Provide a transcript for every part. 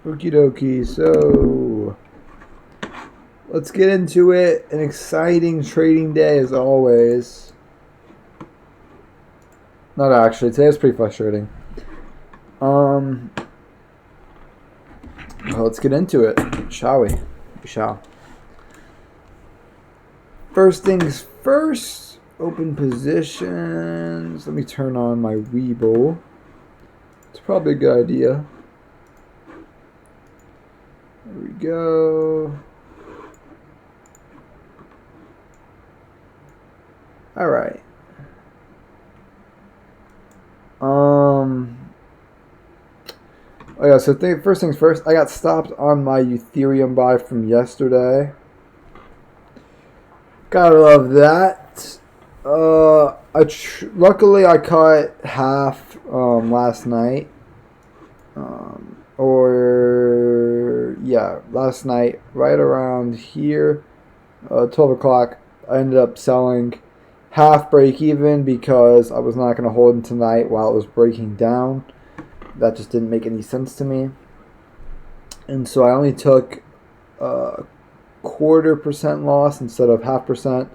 Okie dokie. So let's get into it. An exciting trading day as always. Not actually. Today was pretty frustrating. Well, let's get into it, shall we? We shall. First things first. Open positions. Let me turn on my Weeble. It's probably a good idea. There we go. All right. Oh yeah. So first things first. I got stopped on my Ethereum buy from yesterday. Gotta love that. Luckily I cut half last night. Last night, right around here, 12 o'clock, I ended up selling half break even because I was not going to hold it tonight while it was breaking down. That just didn't make any sense to me. And so I only took a 0.25% loss instead of 0.5%.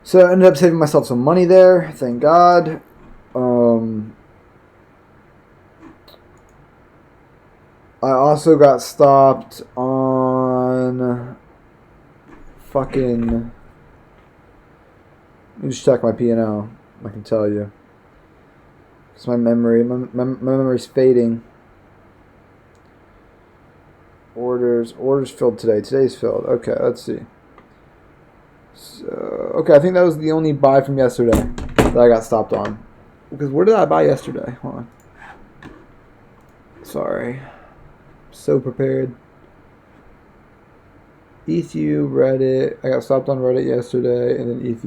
So I ended up saving myself some money there, thank God. I also got stopped on fucking. Let me just check my P&L. I can tell you. It's my memory's fading. Orders filled today. Today's filled. Okay, let's see. So, okay, I think that was the only buy from yesterday that I got stopped on. Because where did I buy yesterday? Hold on. Sorry. So prepared. ETH, Reddit. I got stopped on Reddit yesterday, and then ETH.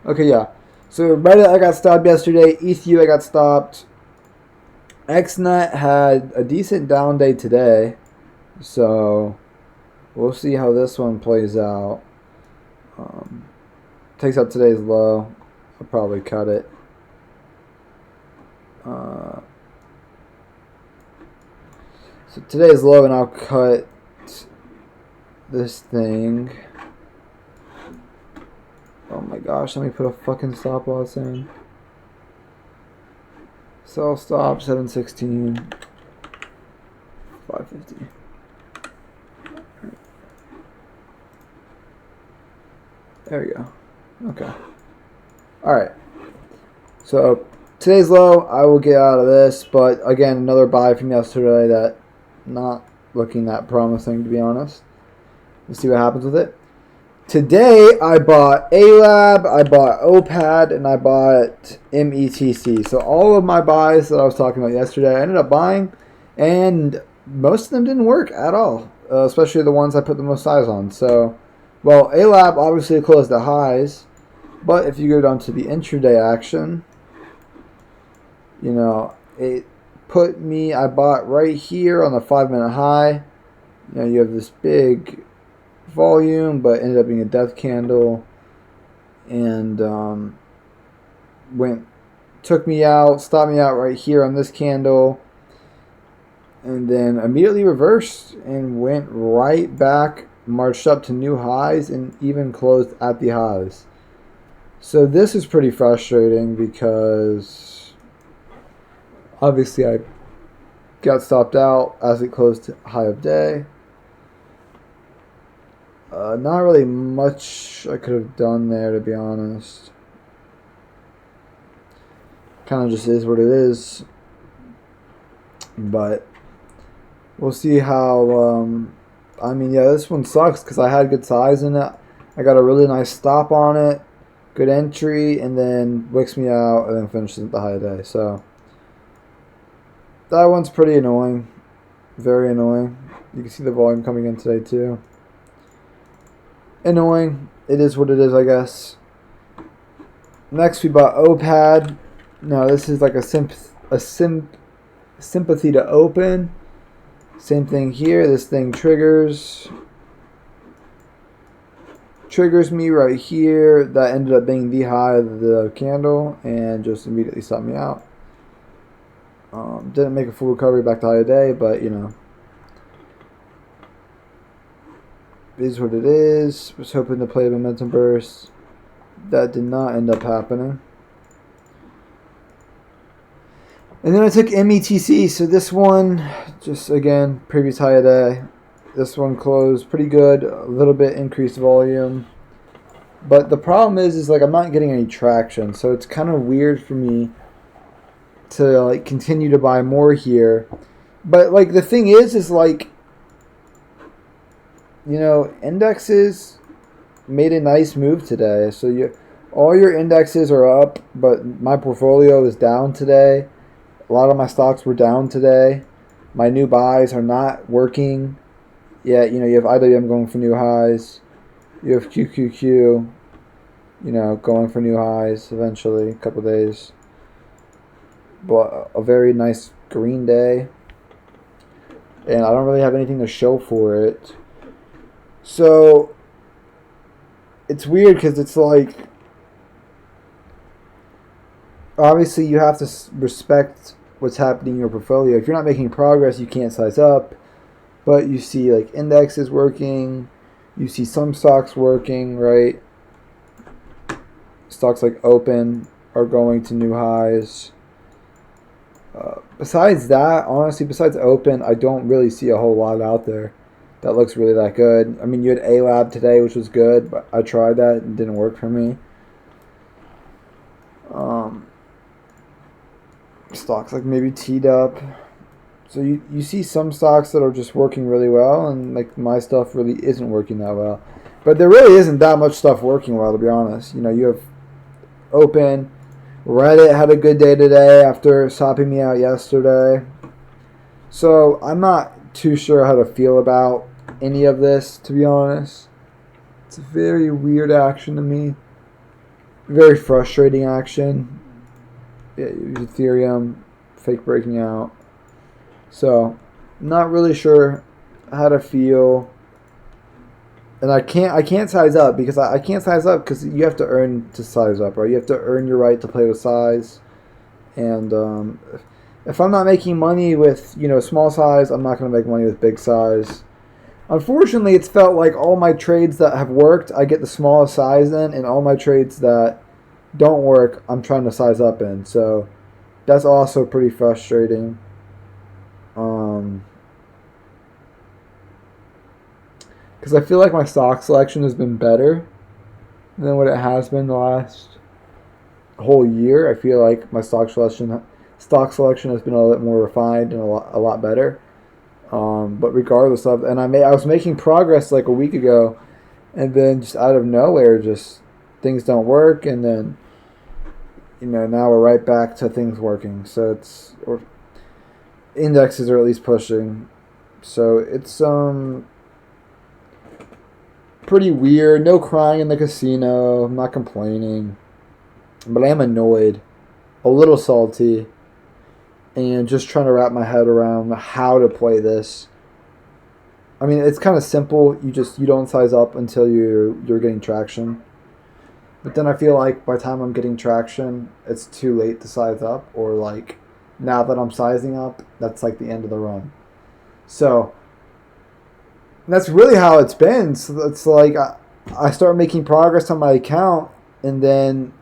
Okay, yeah. So Reddit, I got stopped yesterday. ETH, I got stopped. XNet had a decent down day today, so we'll see how this one plays out. Takes out today's low. I'll probably cut it. So today's low, and I'll cut this thing. Oh my gosh, let me put a fucking stop loss in. Sell stop 716. 550. There we go. Okay. Alright. So today's low, I will get out of this, but again, another buy from yesterday that not looking that promising, to be honest. Let's see what happens with it. Today, I bought ALAB, I bought OPAD, and I bought METC. So all of my buys that I was talking about yesterday, I ended up buying, and most of them didn't work at all, especially the ones I put the most size on. So, well, ALAB obviously closed at highs, but if you go down to the intraday action, you know, it put me, I bought right here on the 5-minute high. You know, you have this big volume, but ended up being a death candle, and took me out, stopped me out right here on this candle, and then immediately reversed and went right back, marched up to new highs, and even closed at the highs. So this is pretty frustrating because obviously I got stopped out as it closed to high of day. Not really much I could have done there, to be honest. Kind of just is what it is. But we'll see how. I mean, yeah, this one sucks because I had good size in it. I got a really nice stop on it, good entry, and then wicks me out and then finishes at the high day. So that one's pretty annoying. Very annoying. You can see the volume coming in today, too. Annoying. It is what it is, I guess. Next, we bought OPAD. Now, this is like a sympathy to open. Same thing here. This thing triggers me right here. That ended up being the high of the candle and just immediately stopped me out. Didn't make a full recovery back to high day, but you know, is what it is. Was hoping to play a momentum burst. That did not end up happening. And then I took METC. So this one, just again, previous high of day. This one closed pretty good. A little bit increased volume. But the problem is like I'm not getting any traction. So it's kind of weird for me to like continue to buy more here. But like the thing is like, you know, indexes made a nice move today. So all your indexes are up, but my portfolio is down today. A lot of my stocks were down today. My new buys are not working. Yeah, you know, you have IWM going for new highs. You have QQQ, you know, going for new highs eventually, a couple days. But a very nice green day. And I don't really have anything to show for it. So it's weird because it's like, obviously you have to respect what's happening in your portfolio. If you're not making progress, you can't size up. But you see like indexes working. You see some stocks working, right? Stocks like Open are going to new highs. Besides that, honestly, besides Open, I don't really see a whole lot out there that looks really that good. I mean, you had A-Lab today, which was good, but I tried that and it didn't work for me. Stocks like maybe T-Dup. So you see some stocks that are just working really well, and like my stuff really isn't working that well. But there really isn't that much stuff working well, to be honest. You know, you have Open. Reddit had a good day today after stopping me out yesterday. So I'm not too sure how to feel about any of this, to be honest. It's a very weird action to me. Very frustrating action. Yeah, Ethereum, fake breaking out. So, not really sure how to feel. And I can't size up because I can't size up because you have to earn to size up, right? You have to earn your right to play with size. And if I'm not making money with, you know, small size, I'm not going to make money with big size. Unfortunately, it's felt like all my trades that have worked, I get the smallest size in, and all my trades that don't work, I'm trying to size up in. So that's also pretty frustrating. Because I feel like my stock selection has been better than what it has been the last whole year. I feel like my stock selection has been a little bit more refined and a lot better. But regardless of, and I was making progress like a week ago, and then just out of nowhere, just things don't work, and then, you know, now we're right back to things working. So indexes are at least pushing. So it's pretty weird. No crying in the casino. I'm not complaining, but I am annoyed, a little salty, and just trying to wrap my head around how to play this. I mean, it's kind of simple. You don't size up until you're getting traction. But then I feel like by the time I'm getting traction, it's too late to size up, or like now that I'm sizing up, that's like the end of the run. So that's really how it's been. So it's like I start making progress on my account, and then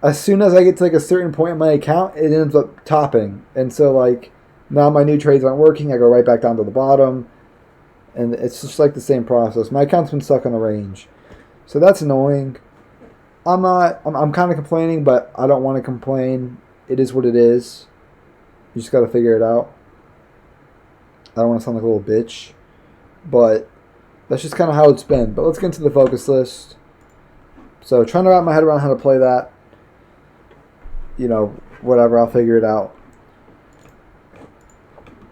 as soon as I get to like a certain point in my account, it ends up topping. And so like now my new trades aren't working. I go right back down to the bottom, and it's just like the same process. My account's been stuck on a range, so that's annoying. I'm kind of complaining, but I don't want to complain. It is what it is. You just got to figure it out. I don't want to sound like a little bitch, but that's just kind of how it's been. But let's get into the focus list. So trying to wrap my head around how to play that. You know, whatever, I'll figure it out.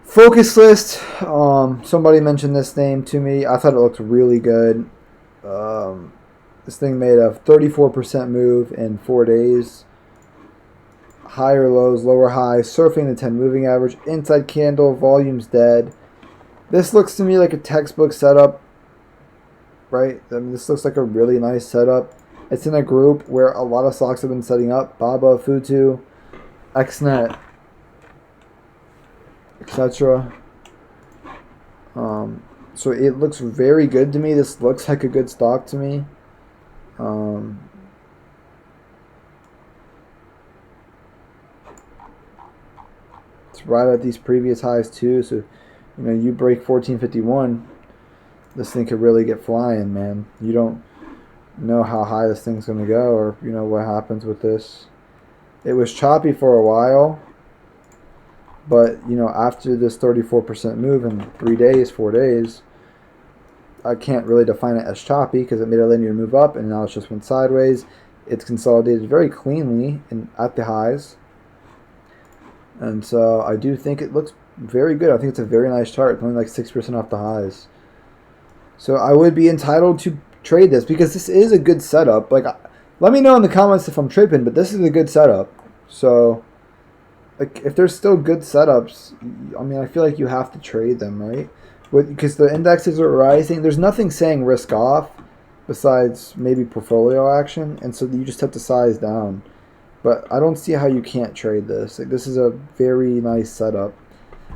Focus list. Somebody mentioned this name to me. I thought it looked really good. This thing made a 34% move in 4 days. Higher lows, lower highs, surfing the 10 moving average, inside candle, volume's dead. This looks to me like a textbook setup, right? I mean, this looks like a really nice setup. It's in a group where a lot of stocks have been setting up. Baba, Futu, XNet, etc. So it looks very good to me. This looks like a good stock to me. Um, it's right at these previous highs too. So, you break 1451, this thing could really get flying, man. You don't know how high this thing's going to go, or what happens with this. It was choppy for a while, but after this 34% move in 3 days, 4 days, I can't really define it as choppy because it made a linear move up and now it's just went sideways. It's consolidated very cleanly at the highs, and so I do think it looks very good. I think it's a very nice chart. It's only like 6% off the highs, so I would be entitled to trade this because this is a good setup. Like, let me know in the comments if I'm tripping, but this is a good setup. So, like, if there's still good setups, I mean, I feel like you have to trade them, right? Because the indexes are rising. There's nothing saying risk off besides maybe portfolio action, and so you just have to size down. But I don't see how you can't trade this. Like, this is a very nice setup,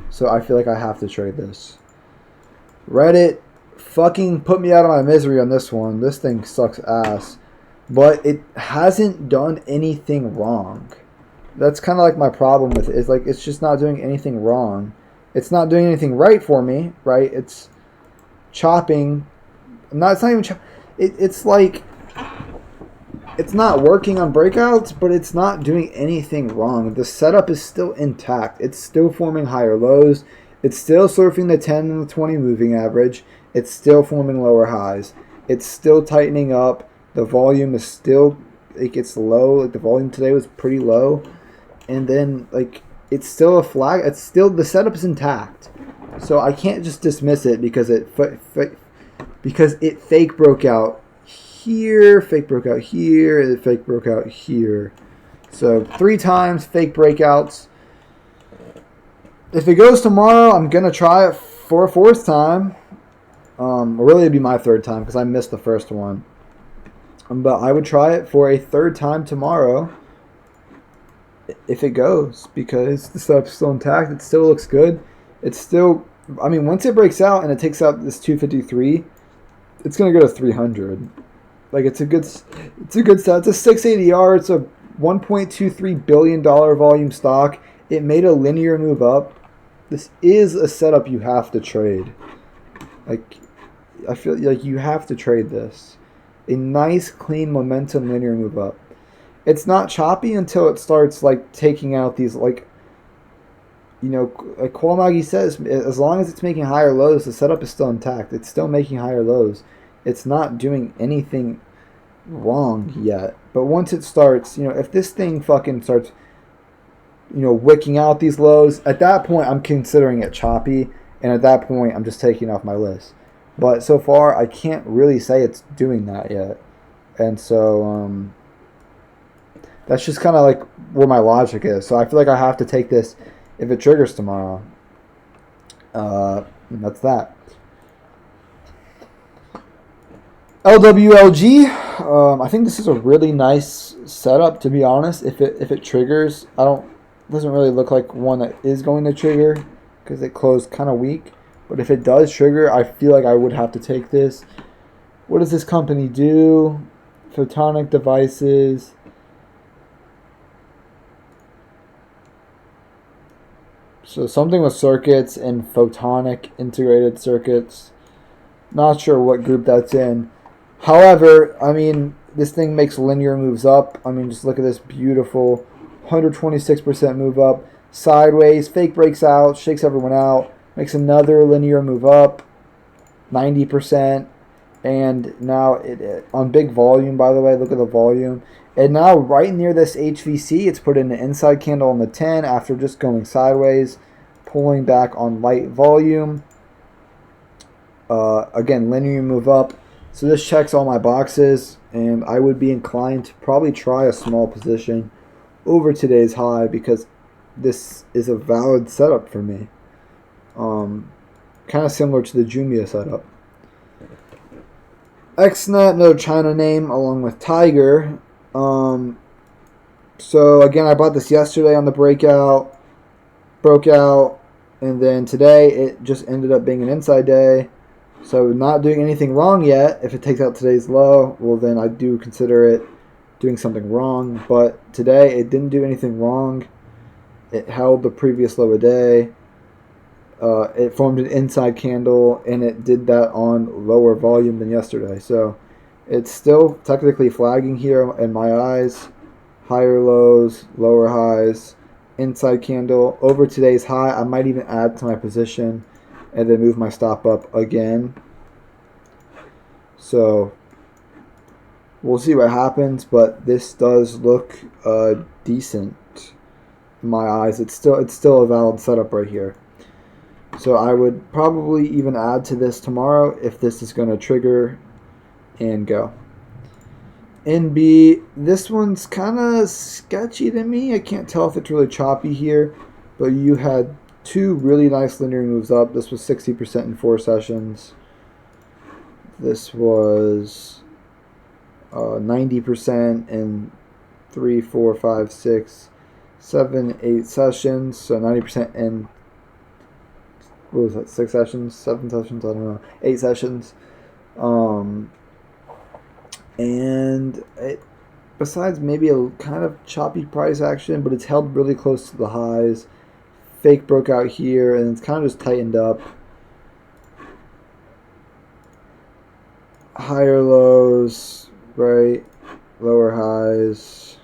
so I feel like I have to trade this. Reddit fucking put me out of my misery on this one. This thing sucks ass, but it hasn't done anything wrong. That's kind of like my problem with it. It's like it's just not doing anything wrong. It's not doing anything right for me, right? It's chopping. It's not even it's like it's not working on breakouts, but it's not doing anything wrong. The setup is still intact. It's still forming higher lows. It's still surfing the 10 and the 20 moving average. It's still forming lower highs. It's still tightening up. The volume is still, like, it's low. Like, the volume today was pretty low. And then, like, it's still a flag. It's still, the setup is intact. So I can't just dismiss it because it fake broke out here, fake broke out here, and it fake broke out here. So 3 times fake breakouts. If it goes tomorrow, I'm going to try it for a 4th time. Really, it'd be my 3rd time because I missed the first one. But I would try it for a 3rd time tomorrow if it goes, because the setup's still intact. It still looks good. It's still, I mean, once it breaks out and it takes out this 253, it's going to go to 300. Like, it's a good set. It's a 680R. It's a $1.23 billion volume stock. It made a linear move up. This is a setup you have to trade. Like, I feel like you have to trade this. A nice, clean momentum linear move up. It's not choppy until it starts, like, taking out these, like Kwamagi says, as long as it's making higher lows, the setup is still intact. It's still making higher lows. It's not doing anything wrong yet. But once it starts, if this thing fucking starts, wicking out these lows, at that point I'm considering it choppy, and at that point I'm just taking it off my list. But so far I can't really say it's doing that yet. And so that's just kind of like where my logic is. So I feel like I have to take this if it triggers tomorrow. That's that. LWLG. I think this is a really nice setup, to be honest. If it triggers, it doesn't really look like one that is going to trigger because it closed kind of weak. But if it does trigger, I feel like I would have to take this. What does this company do? Photonic devices. So something with circuits and photonic integrated circuits. Not sure what group that's in. However, I mean, this thing makes linear moves up. I mean, just look at this beautiful 126% move up. Sideways, fake breaks out, shakes everyone out, makes another linear move up, 90%. And now it on big volume, by the way, look at the volume. And now right near this HVC, it's put in an inside candle on the 10 after just going sideways, pulling back on light volume. Again, linear move up. So this checks all my boxes, and I would be inclined to probably try a small position over today's high because this is a valid setup for me. Kind of similar to the Jumia setup. XNet, another China name, along with Tiger. So again, I bought this yesterday on the breakout, broke out, and then today it just ended up being an inside day. So not doing anything wrong yet. If it takes out today's low, well then I do consider it doing something wrong. But today it didn't do anything wrong. It held the previous low a day. It formed an inside candle, and it did that on lower volume than yesterday. So it's still technically flagging here in my eyes. Higher lows, lower highs, inside candle. Over today's high, I might even add to my position and then move my stop up again. So we'll see what happens, but this does look decent in my eyes. It's still a valid setup right here. So I would probably even add to this tomorrow if this is going to trigger and go. NB, this one's kind of sketchy to me. I can't tell if it's really choppy here, but you had two really nice linear moves up. This was 60% in 4 sessions. This was 90% in 3, 4, 5, 6, 7, 8 sessions. So 90% in, what was that, 6 sessions, 7 sessions, I don't know, 8 sessions. And it, besides maybe a kind of choppy price action, but it's held really close to the highs. Fake broke out here, and it's kind of just tightened up. Higher lows, right? Lower highs.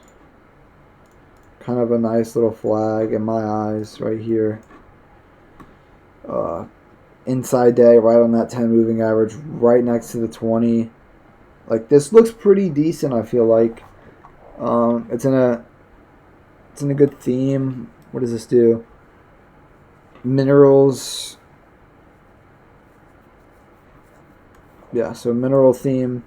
Kind of a nice little flag in my eyes right here. Inside day, right on that 10 moving average, right next to the 20. Like, this looks pretty decent, I feel like. It's in a good theme. What does this do? Minerals. Yeah, so mineral theme.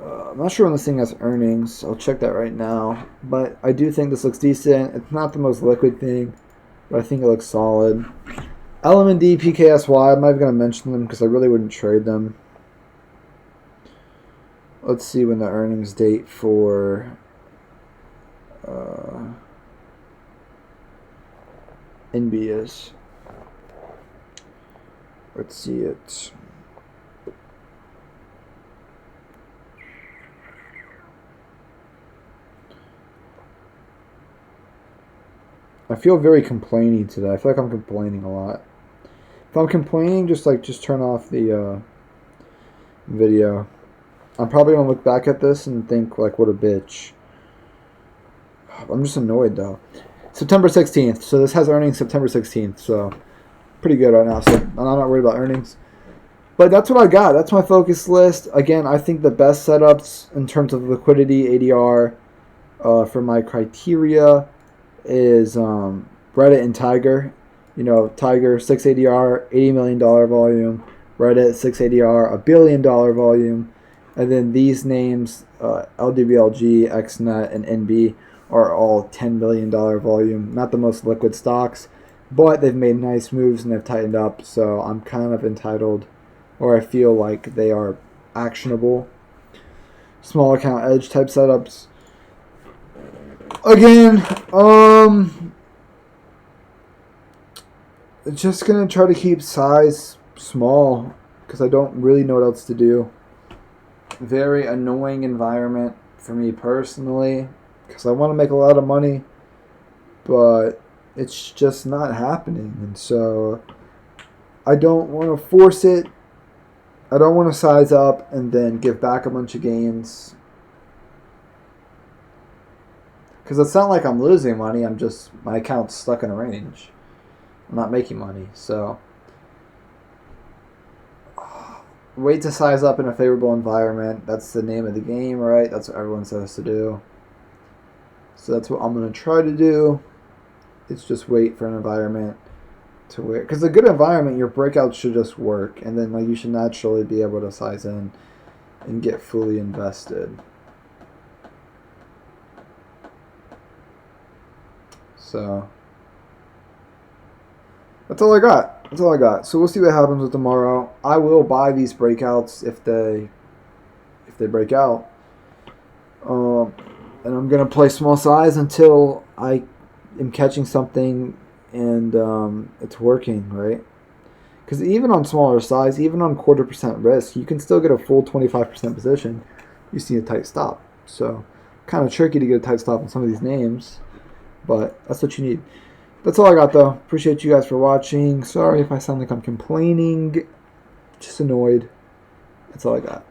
I'm not sure when this thing has earnings. I'll check that right now. But I do think this looks decent. It's not the most liquid thing, but I think it looks solid. LMND, PKSY, I'm not even going to mention them because I really wouldn't trade them. Let's see when the earnings date for NB is. Let's see it. I feel very complaining today. I feel like I'm complaining a lot. If I'm complaining, just turn off the video. I'm probably going to look back at this and think, like, what a bitch. I'm just annoyed, though. September 16th. So this has earnings September 16th. So pretty good right now. So I'm not worried about earnings. But that's what I got. That's my focus list. Again, I think the best setups in terms of liquidity, ADR, for my criteria is Reddit and Tiger. You know, Tiger, 6 ADR, $80 million volume. Reddit, 6 ADR, $1 billion volume. And then these names, LWLG, XNet, and NB, are all $10 billion volume. Not the most liquid stocks, but they've made nice moves and they've tightened up. So I'm kind of entitled, or I feel like they are actionable. Small account edge type setups. Again, just going to try to keep size small because I don't really know what else to do. Very annoying environment for me personally because I want to make a lot of money, but it's just not happening. And so I don't want to force it. I don't want to size up and then give back a bunch of gains. Because it's not like I'm losing money. I'm just, my account's stuck in a range. I'm not making money. So wait to size up in a favorable environment. That's the name of the game, right? That's what everyone says to do. So that's what I'm going to try to do. It's just wait for an environment to where, because a good environment, your breakouts should just work, and then like you should naturally be able to size in and get fully invested. So that's all I got. That's all I got. So we'll see what happens with tomorrow. I will buy these breakouts if they break out. And I'm gonna play small size until I am catching something and it's working, right? Because even on smaller size, even on 1/4% risk, you can still get a full 25% position. You just need a tight stop. So kind of tricky to get a tight stop on some of these names, but that's what you need. That's all I got, though. Appreciate you guys for watching. Sorry if I sound like I'm complaining. Just annoyed. That's all I got.